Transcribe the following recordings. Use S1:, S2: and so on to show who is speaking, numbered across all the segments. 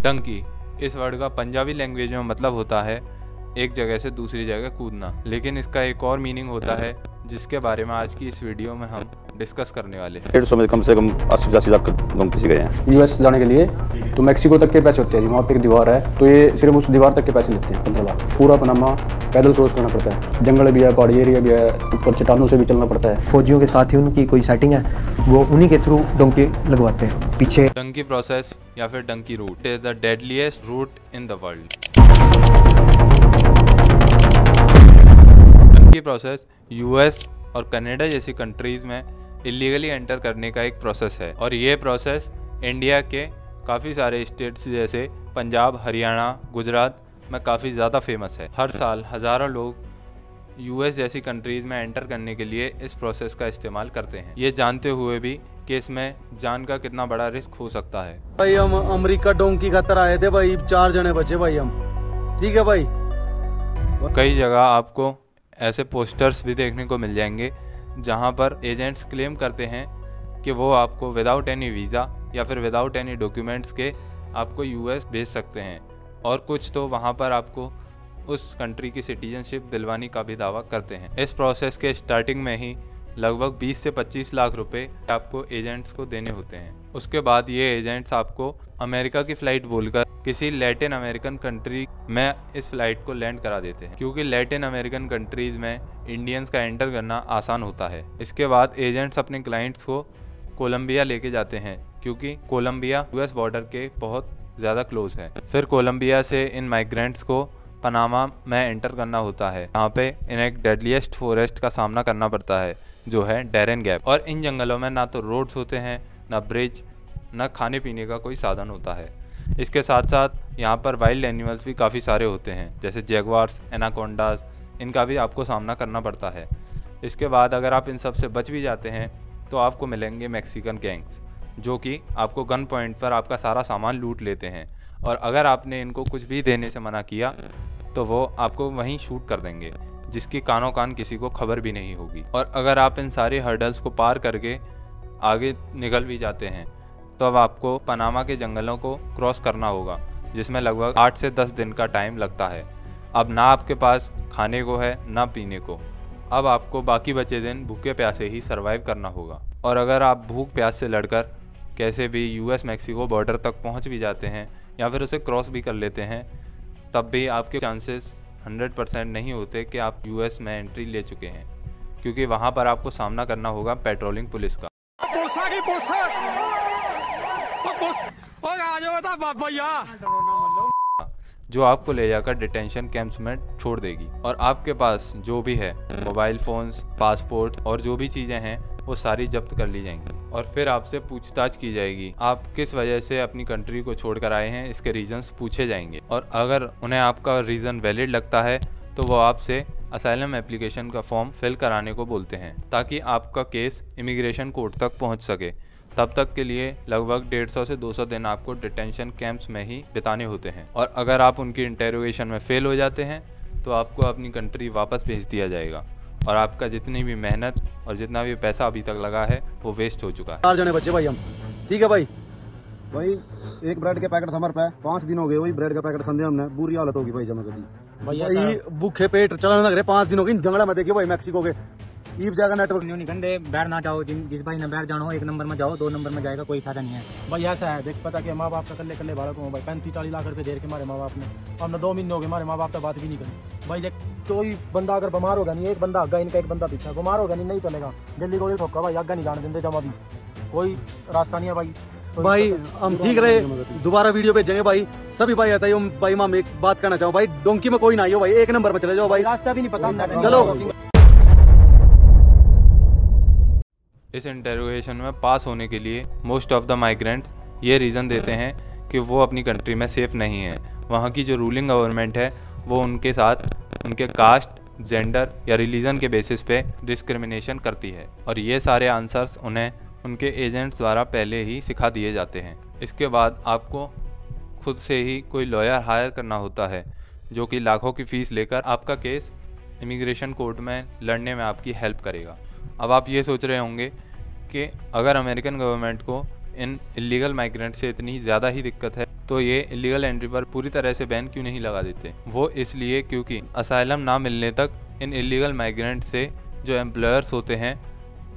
S1: डंकी इस वर्ड का पंजाबी लैंग्वेज में मतलब होता है एक जगह से दूसरी जगह कूदना, लेकिन इसका एक और मीनिंग होता है जिसके बारे में आज की इस वीडियो में हम डिस्कस करने वाले हैं।
S2: 150 में कम से कम 80-85 लाख डोंकी से गए हैं
S3: यूएस जाने के लिए। तो मैक्सिको तक के पैसे होते हैं जी, वहाँ पे एक दीवार है, तो ये सिर्फ उस दीवार तक के पैसे लेते हैं 15 लाख। पूरा पनामा पैदल क्रॉस करना पड़ता है, जंगल भी है, पहाड़ी एरिया भी है, ऊपर चट्टानों से भी चलना पड़ता है।
S4: फौजियों के साथ ही उनकी कोई सेटिंग है, वो उन्हीं के थ्रू डोंकी लगवाते हैं पीछे।
S1: डंकी प्रोसेस या फिर dunki route is the deadliest route in the world. Dunki process US और कनाडा जैसी कंट्रीज़ में इलीगली एंटर करने का एक प्रोसेस है, और ये प्रोसेस इंडिया के काफ़ी सारे स्टेट्स जैसे पंजाब, हरियाणा, गुजरात में काफ़ी ज़्यादा फेमस है। हर साल हज़ारों लोग यूएस जैसी कंट्रीज़ में एंटर करने के लिए इस प्रोसेस का इस्तेमाल करते हैं, ये जानते हुए भी कि इसमें जान का कितना बड़ा रिस्क हो सकता है।
S5: भाई हम अमेरिका डोंकी खातर आए थे भाई, 4 जने बचे भाई हम, ठीक है भाई।
S1: कई जगह आपको ऐसे पोस्टर्स भी देखने को मिल जाएंगे जहां पर एजेंट्स क्लेम करते हैं कि वो आपको विदाउट एनी वीज़ा या फिर विदाउट एनी डॉक्यूमेंट्स के आपको यूएस भेज सकते हैं, और कुछ तो वहां पर आपको उस कंट्री की सिटीजनशिप दिलवाने का भी दावा करते हैं। इस प्रोसेस के स्टार्टिंग में ही लगभग 20 से 25 लाख रुपए आपको एजेंट्स को देने होते हैं। उसके बाद ये एजेंट्स आपको अमेरिका की फ़्लाइट बोलकर किसी लैटिन अमेरिकन कंट्री में इस फ्लाइट को लैंड करा देते हैं, क्योंकि लैटिन अमेरिकन कंट्रीज़ में इंडियंस का एंटर करना आसान होता है। इसके बाद एजेंट्स अपने क्लाइंट्स को कोलंबिया लेके जाते हैं, क्योंकि कोलंबिया यूएस बॉर्डर के बहुत ज़्यादा क्लोज है। फिर कोलंबिया से इन माइग्रेंट्स को पनामा में एंटर करना होता है, यहाँ पे इन्हें एक डेडलीस्ट फॉरेस्ट का सामना करना पड़ता है जो है डैरेन गैप। और इन जंगलों में ना तो रोड्स होते हैं, ना ब्रिज, ना खाने पीने का कोई साधन होता है। इसके साथ साथ यहाँ पर वाइल्ड एनिमल्स भी काफ़ी सारे होते हैं, जैसे जैगवार्स, एनाकोंडास, इनका भी आपको सामना करना पड़ता है। इसके बाद अगर आप इन सब से बच भी जाते हैं तो आपको मिलेंगे मैक्सिकन गैंग्स, जो कि आपको गन पॉइंट पर आपका सारा सामान लूट लेते हैं, और अगर आपने इनको कुछ भी देने से मना किया तो वो आपको वहीं शूट कर देंगे, जिसकी कानों कान किसी को खबर भी नहीं होगी। और अगर आप इन सारे हर्डल्स को पार करके आगे निकल भी जाते हैं तो अब आपको पनामा के जंगलों को क्रॉस करना होगा, जिसमें लगभग 8 से 10 दिन का टाइम लगता है। अब ना आपके पास खाने को है ना पीने को, अब आपको बाकी बचे दिन भूखे प्यासे ही सरवाइव करना होगा। और अगर आप भूख प्यास से लड़कर कैसे भी यूएस मैक्सिको बॉर्डर तक पहुंच भी जाते हैं या फिर उसे क्रॉस भी कर लेते हैं, तब भी आपके चांसेस 100% नहीं होते कि आप यूएस में एंट्री ले चुके हैं, क्योंकि वहां पर आपको सामना करना होगा पेट्रोलिंग पुलिस का। जो आपको ले जाकर डिटेंशन कैंप्स में छोड़ देगी, और आपके पास जो भी है मोबाइल फोन्स, पासपोर्ट और जो भी चीज़ें हैं वो सारी जब्त कर ली जाएंगी, और फिर आपसे पूछताछ की जाएगी। आप किस वजह से अपनी कंट्री को छोड़कर आए हैं, इसके रीजंस पूछे जाएंगे, और अगर उन्हें आपका रीज़न वैलिड लगता है तो वो आपसे असाइलम एप्लीकेशन का फॉर्म फिल कराने को बोलते हैं, ताकि आपका केस इमिग्रेशन कोर्ट तक पहुंच सके। तब तक के लिए लगभग 150 से 200 दिन आपको डिटेंशन कैंप्स में ही बिताने होते हैं, और अगर आप उनकी इंटेरोगेशन में फेल हो जाते हैं तो आपको अपनी कंट्री वापस भेज दिया जाएगा, और आपका जितनी भी मेहनत और जितना भी पैसा अभी तक लगा है वो वेस्ट हो चुका है।
S5: 4 जने बचे भाई हम, ठीक है भाई।
S6: भाई एक ब्रेड के पैकेट था हमारे पे, 5 दिन हो गए वही ब्रेड का पैकेट खाते हमने, बुरी हालत होगी भाई जमा कभी।
S5: भाई भूखे पेट चलाने लग रहे, 5 दिन हो गए जंगल में। देखिए भाई मैक्सिको के ईब जाएगा नेटवर्क
S7: नहीं घंटे बैर ना जाओ, जिस भाई ने बैर जाना हो 1 नंबर में जाओ, 2 नंबर में जाएगा कोई फायदा नहीं है
S8: भाई। ऐसा है देख, पता कि माँ बाप का कल्ले कल्ले भारत में भाई 35-40 लाख रुपए दे के हमारे माँ बाप ने, हमने 2 महीने हो गए हमारे माँ बाप का बात भी नहीं करी भाई। देख कोई बंदा अगर बीमार होगा नहीं, एक बंदा आगा इनका, एक बंदा पीछा, बीमार होगा नहीं चलेगा, जल्दी गोली ठोका भाई, आगा नहीं जाने देते जमा भी, कोई रास्ता नहीं है भाई।
S5: भाई हम ठीक रहे, दोबारा वीडियो भेजेंगे भाई। सभी भाई आता है भाई, मैं एक बात करना चाहूँ भाई, डोंकी में कोई ना हो भाई, 1 नंबर में चले जाओ भाई,
S8: रास्ता भी नहीं पता।
S5: चलो।
S1: इस इंटेरोगेशन में पास होने के लिए मोस्ट ऑफ द माइग्रेंट्स ये रीज़न देते हैं कि वो अपनी कंट्री में सेफ़ नहीं है। वहाँ की जो रूलिंग गवर्नमेंट है वो उनके साथ उनके कास्ट, जेंडर या रिलीजन के बेसिस पे डिस्क्रिमिनेशन करती है, और ये सारे आंसर्स उन्हें उनके एजेंट्स द्वारा पहले ही सिखा दिए जाते हैं। इसके बाद आपको खुद से ही कोई लॉयर हायर करना होता है, जो कि लाखों की फ़ीस लेकर आपका केस इमिग्रेशन कोर्ट में लड़ने में आपकी हेल्प करेगा। अब आप ये सोच रहे होंगे कि अगर अमेरिकन गवर्नमेंट को इन इलीगल माइग्रेंट से इतनी ज़्यादा ही दिक्कत है, तो ये इलीगल एंट्री पर पूरी तरह से बैन क्यों नहीं लगा देते? वो इसलिए क्योंकि असाइलम ना मिलने तक इन इलीगल माइग्रेंट से जो एम्प्लॉयर्स होते हैं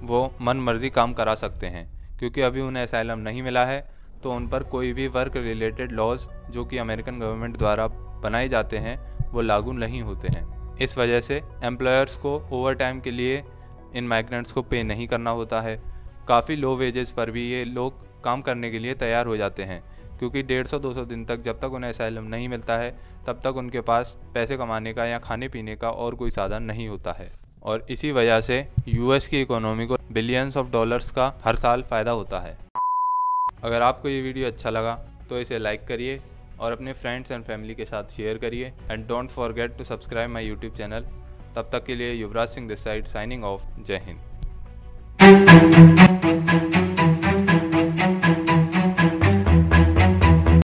S1: वो मन मर्जी काम करा सकते हैं, क्योंकि अभी उन्हें असाइलम नहीं मिला है तो उन पर कोई भी वर्क रिलेटेड लॉज जो कि अमेरिकन गवर्नमेंट द्वारा बनाए जाते हैं वो लागू नहीं होते हैं। इस वजह से एम्प्लॉयर्स को ओवर टाइम के लिए इन माइग्रेंट्स को पे नहीं करना होता है। काफ़ी लो वेजेस पर भी ये लोग काम करने के लिए तैयार हो जाते हैं, क्योंकि 150-200 दिन तक जब तक उन्हें असाइलम नहीं मिलता है तब तक उनके पास पैसे कमाने का या खाने पीने का और कोई साधन नहीं होता है। और इसी वजह से यूएस की इकोनॉमी को बिलियंस ऑफ डॉलर्स का हर साल फ़ायदा होता है। अगर आपको ये वीडियो अच्छा लगा तो इसे लाइक करिए और अपने फ्रेंड्स एंड फैमिली के साथ शेयर करिए and don't forget to subscribe my YouTube channel. तब तक के लिए Yuvraj Singh this side signing off. जय हिंद।